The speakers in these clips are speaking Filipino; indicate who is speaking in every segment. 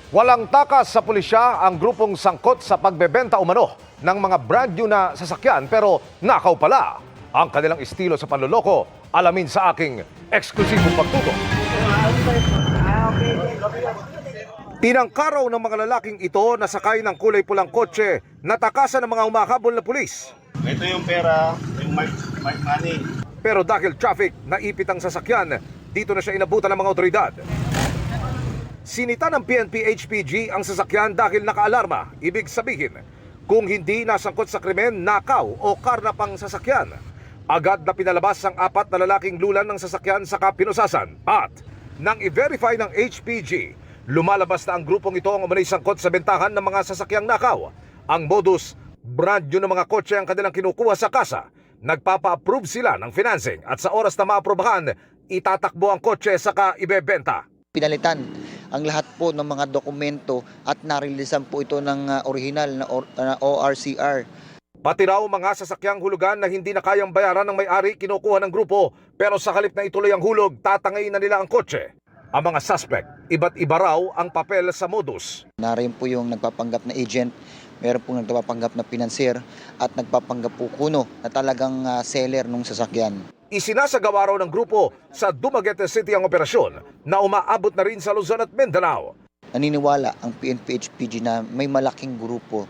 Speaker 1: Walang takas sa pulisya ang grupong sangkot sa pagbebenta umano ng mga brand new na sasakyan pero nakaw pala. Ang kanilang estilo sa panloloko, alamin sa aking eksklusibong pagtutok. Tinangkaraw ng mga lalaking ito na sakay ng kulay pulang kotse na takasan ng mga humahabol na pulis.
Speaker 2: Ito yung pera, yung mic money.
Speaker 1: Pero dahil traffic, naipit ang sasakyan, dito na siya inabutan ng mga otoridad. Sinita ng PNP HPG ang sasakyan dahil nakaalarma. Ibig sabihin, kung hindi nasangkot sa krimen, nakaw o karnapang sasakyan. Agad na pinalabas ang 4 na lalaking lulan ng sasakyan sa pinusasan. At nang i-verify ng HPG, lumalabas na ang grupong ito ang umunay sangkot sa bentahan ng mga sasakyang nakaw. Ang modus, brand new na mga kotse ang kanilang kinukuha sa kasa. Nagpapa-approve sila ng financing at sa oras na maaprobahan, itatakbo ang kotse saka ibebenta.
Speaker 3: Pinalitan ang lahat po ng mga dokumento at narilisan po ito ng original na ORCR.
Speaker 1: Pati raw mga sasakyang hulugan na hindi na kayang bayaran ng may-ari kinukuha ng grupo pero sa halip na ituloy ang hulog, tatangayin na nila ang kotse. Ang mga suspect, iba't iba raw ang papel sa modus.
Speaker 3: Narin po yung nagpapanggap na agent, meron po nagpapanggap na financier at nagpapanggap po kuno na talagang seller ng sasakyan.
Speaker 1: Isinasagawa raw ng grupo sa Dumaguete City ang operasyon na umaabot na rin sa Luzon at Mindanao.
Speaker 3: Naniniwala ang PNP HPG na may malaking grupo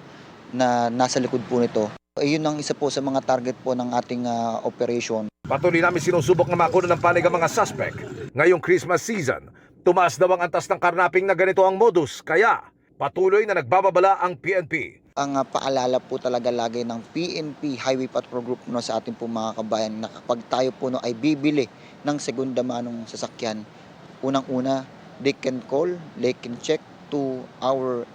Speaker 3: na nasa likod po nito. Yun ang isa po sa mga target po ng ating operation.
Speaker 1: Patuloy namin sinusubok na makuha ng panig ang mga suspect. Ngayong Christmas season, tumaas daw ang antas ng karnaping na ganito ang modus. Kaya patuloy na nagbababala ang PNP.
Speaker 3: Ang paalala po talaga lagi ng PNP Highway Patrol Group sa ating po mga kabayan na kapag tayo po ay bibili ng segunda manong sasakyan, unang-una, they can call, they can check to our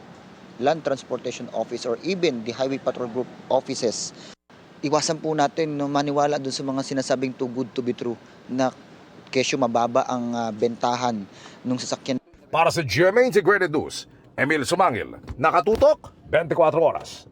Speaker 3: Land Transportation Office or even the Highway Patrol Group offices. Iwasan po natin maniwala dun sa mga sinasabing too good to be true na kesyo mababa ang bentahan ng sasakyan.
Speaker 1: Para sa GMA Integrated News, Emil Sumangil, nakatutok 24 oras.